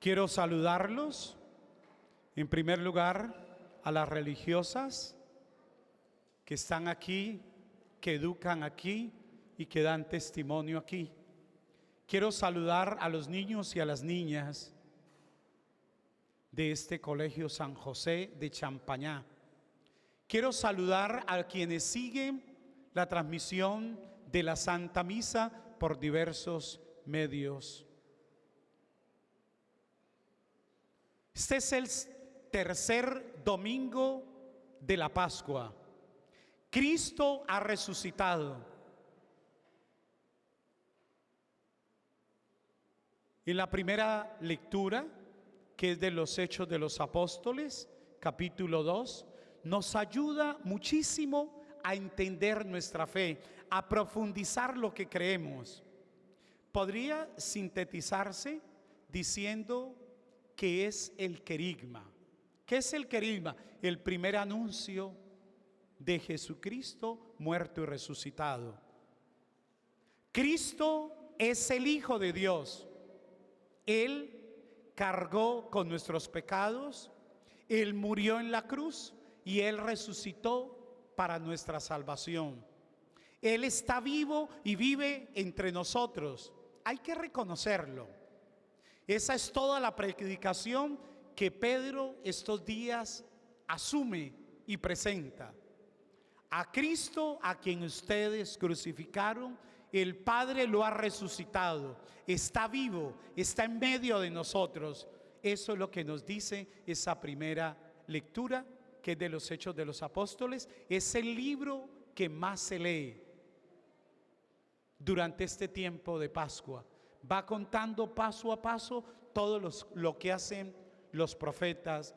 Quiero saludarlos, en primer lugar, a las religiosas que están aquí, que educan aquí y que dan testimonio aquí. Quiero saludar a los niños y a las niñas de este Colegio San José de Champañá. Quiero saludar a quienes siguen la transmisión de la Santa Misa por diversos medios. Este es el tercer domingo de la Pascua. Cristo ha resucitado. En la primera lectura, que es de los Hechos de los Apóstoles, capítulo 2, nos ayuda muchísimo a entender nuestra fe, a profundizar lo que creemos. Podría sintetizarse diciendo que es el querigma. ¿Qué es el querigma? El primer anuncio de Jesucristo muerto y resucitado. Cristo es el Hijo de Dios. Él cargó con nuestros pecados, Él murió en la cruz y Él resucitó para nuestra salvación. Él está vivo y vive entre nosotros. Hay que reconocerlo. Esa es toda la predicación que Pedro estos días asume y presenta. A Cristo, a quien ustedes crucificaron, el Padre lo ha resucitado, está vivo, está en medio de nosotros. Eso es lo que nos dice esa primera lectura, que es de los Hechos de los Apóstoles. Es el libro que más se lee durante este tiempo de Pascua. Va contando paso a paso todo lo que hacen los profetas,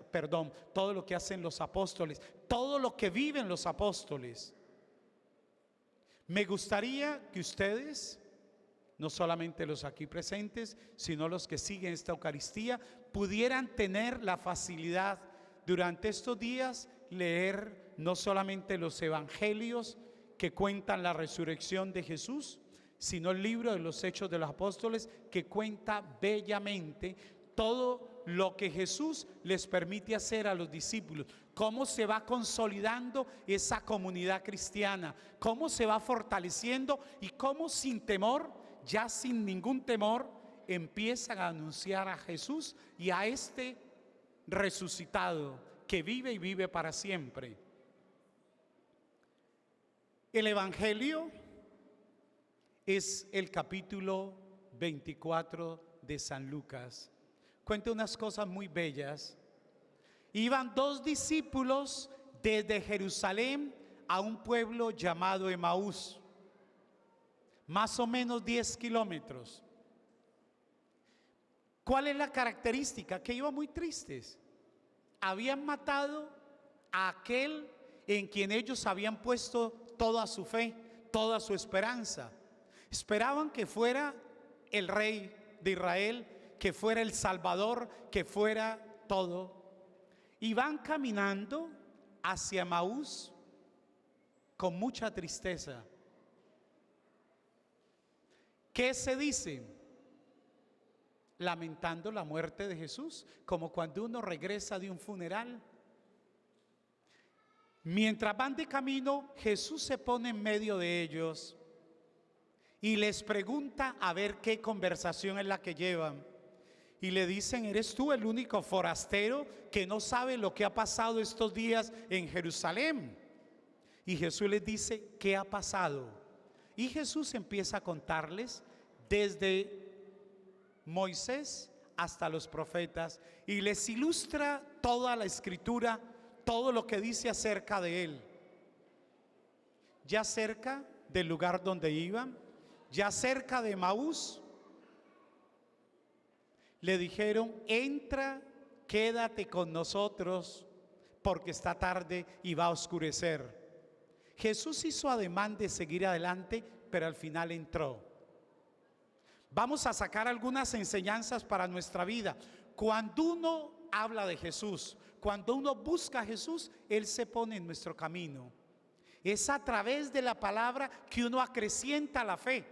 todo lo que hacen los apóstoles, todo lo que viven los apóstoles. Me gustaría que ustedes, no solamente los aquí presentes, sino los que siguen esta Eucaristía, pudieran tener la facilidad durante estos días leer no solamente los evangelios que cuentan la resurrección de Jesús, sino el libro de los Hechos de los Apóstoles, que cuenta bellamente todo lo que Jesús les permite hacer a los discípulos, cómo se va consolidando esa comunidad cristiana, cómo se va fortaleciendo y cómo sin temor, ya sin ningún temor, empiezan a anunciar a Jesús y a este resucitado que vive y vive para siempre. El Evangelio es el capítulo 24 de San Lucas. Cuenta unas cosas muy bellas. Iban dos discípulos desde Jerusalén a un pueblo llamado Emaús, más o menos 10 kilómetros. ¿Cuál es la característica? Que iban muy tristes. Habían matado a aquel en quien ellos habían puesto toda su fe, toda su esperanza. Esperaban que fuera el rey de Israel, que fuera el Salvador, que fuera todo. Y van caminando hacia Emaús con mucha tristeza. ¿Qué se dice? Lamentando la muerte de Jesús, como cuando uno regresa de un funeral. Mientras van de camino, Jesús se pone en medio de ellos y les pregunta a ver qué conversación es la que llevan. Y le dicen: ¿eres tú el único forastero que no sabe lo que ha pasado estos días en Jerusalén? Y Jesús les dice: ¿qué ha pasado? Y Jesús empieza a contarles desde Moisés hasta los profetas y les ilustra toda la escritura, todo lo que dice acerca de él. Ya cerca del lugar donde iban, ya cerca de Emaús, le dijeron: entra, quédate con nosotros, porque está tarde y va a oscurecer. Jesús hizo ademán de seguir adelante, pero al final entró. Vamos a sacar algunas enseñanzas para nuestra vida. Cuando uno habla de Jesús, cuando uno busca a Jesús, Él se pone en nuestro camino. Es a través de la palabra que uno acrecienta la fe.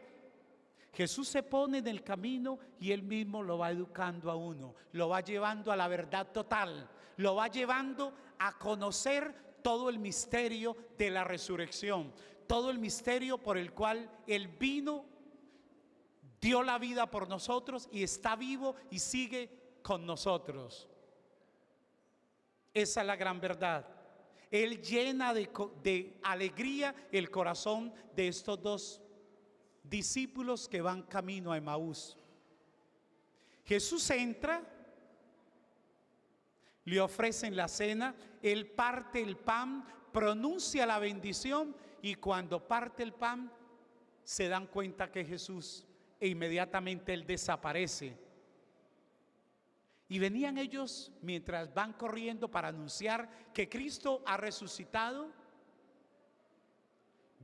Jesús se pone en el camino y Él mismo lo va educando a uno, lo va llevando a la verdad total, lo va llevando a conocer todo el misterio de la resurrección, todo el misterio por el cual Él vino, dio la vida por nosotros y está vivo y sigue con nosotros. Esa es la gran verdad. Él llena de alegría el corazón de estos dos discípulos que van camino a Emaús. Jesús entra, le ofrecen la cena, Él parte el pan, pronuncia la bendición y cuando parte el pan se dan cuenta que es Jesús e inmediatamente Él desaparece. Y venían ellos mientras van corriendo para anunciar que Cristo ha resucitado.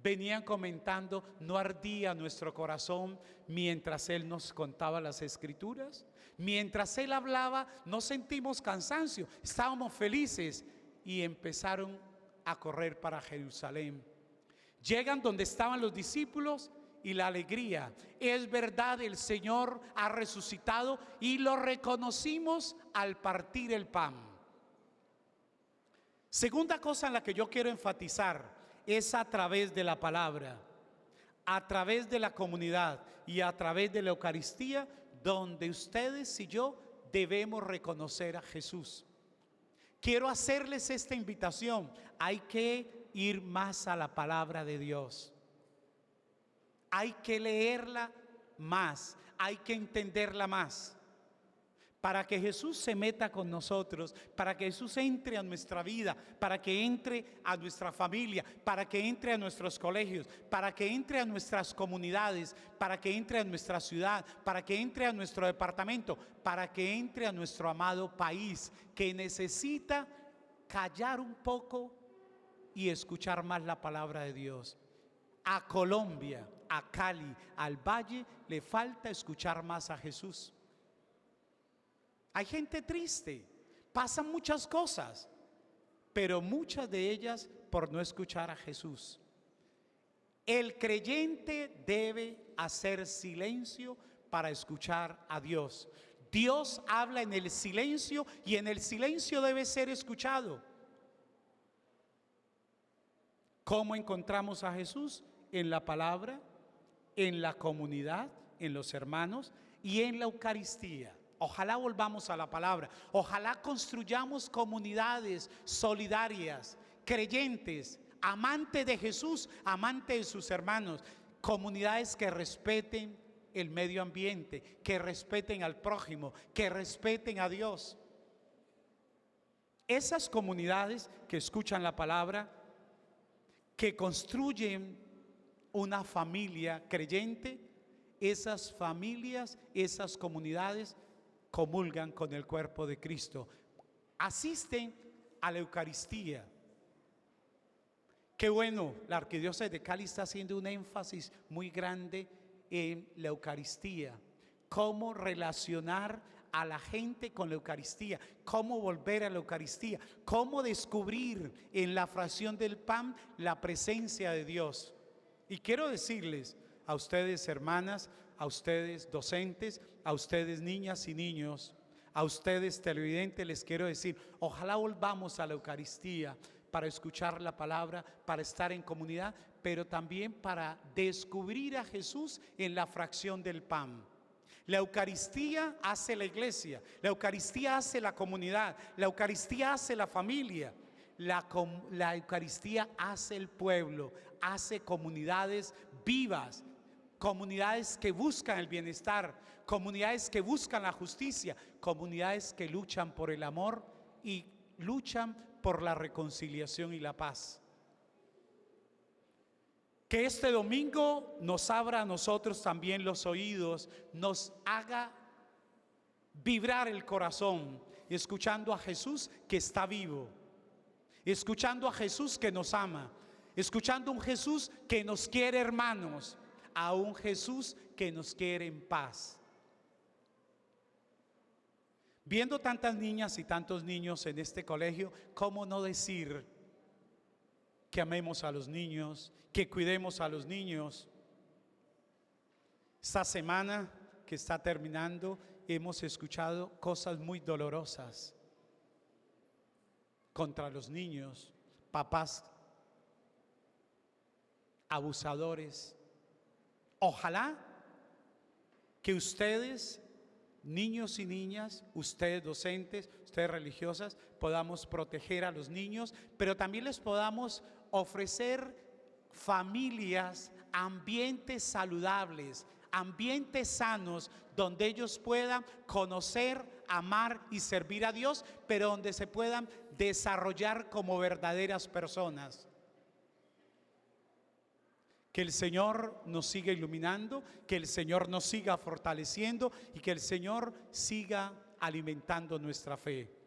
Venían comentando, ¿no ardía nuestro corazón mientras Él nos contaba las Escrituras? Mientras Él hablaba, no sentimos cansancio, estábamos felices y empezaron a correr para Jerusalén. Llegan donde estaban los discípulos y la alegría. Es verdad, el Señor ha resucitado y lo reconocimos al partir el pan. Segunda cosa en la que yo quiero enfatizar es a través de la palabra, a través de la comunidad y a través de la Eucaristía, donde ustedes y yo debemos reconocer a Jesús. Quiero hacerles esta invitación. Hay que ir más a la palabra de Dios. Hay que leerla más, hay que entenderla más, para que Jesús se meta con nosotros, para que Jesús entre a nuestra vida, para que entre a nuestra familia, para que entre a nuestros colegios, para que entre a nuestras comunidades, para que entre a nuestra ciudad, para que entre a nuestro departamento, para que entre a nuestro amado país, que necesita callar un poco y escuchar más la palabra de Dios. A Colombia, a Cali, al Valle, le falta escuchar más a Jesús. Hay gente triste, pasan muchas cosas, pero muchas de ellas por no escuchar a Jesús. El creyente debe hacer silencio para escuchar a Dios. Dios habla en el silencio y en el silencio debe ser escuchado. ¿Cómo encontramos a Jesús? En la palabra, en la comunidad, en los hermanos y en la Eucaristía. Ojalá volvamos a la palabra, ojalá construyamos comunidades solidarias, creyentes, amantes de Jesús, amantes de sus hermanos, comunidades que respeten el medio ambiente, que respeten al prójimo, que respeten a Dios. Esas comunidades que escuchan la palabra, que construyen una familia creyente, esas familias, esas comunidades comulgan con el cuerpo de Cristo, asisten a la Eucaristía. Qué bueno, la Arquidiócesis de Cali está haciendo un énfasis muy grande en la Eucaristía, cómo relacionar a la gente con la Eucaristía, cómo volver a la Eucaristía, cómo descubrir en la fracción del pan la presencia de Dios. Y quiero decirles a ustedes hermanas, a ustedes docentes, a ustedes niñas y niños, a ustedes televidentes, les quiero decir, ojalá volvamos a la Eucaristía para escuchar la palabra, para estar en comunidad, pero también para descubrir a Jesús en la fracción del pan. La Eucaristía hace la iglesia, la Eucaristía hace la comunidad, la Eucaristía hace la familia, la Eucaristía hace el pueblo, hace comunidades vivas, comunidades que buscan el bienestar, comunidades que buscan la justicia, comunidades que luchan por el amor y luchan por la reconciliación y la paz. Que este domingo nos abra a nosotros también los oídos, nos haga vibrar el corazón, escuchando a Jesús que está vivo, escuchando a Jesús que nos ama, escuchando a un Jesús que nos quiere hermanos, a un Jesús que nos quiere en paz. Viendo tantas niñas y tantos niños en este colegio, ¿cómo no decir que amemos a los niños, que cuidemos a los niños? Esta semana que está terminando hemos escuchado cosas muy dolorosas contra los niños, papás abusadores. Ojalá que ustedes, niños y niñas, ustedes docentes, ustedes religiosas, podamos proteger a los niños, pero también les podamos ofrecer familias, ambientes saludables, ambientes sanos, donde ellos puedan conocer, amar y servir a Dios, pero donde se puedan desarrollar como verdaderas personas. Que el Señor nos siga iluminando, que el Señor nos siga fortaleciendo y que el Señor siga alimentando nuestra fe.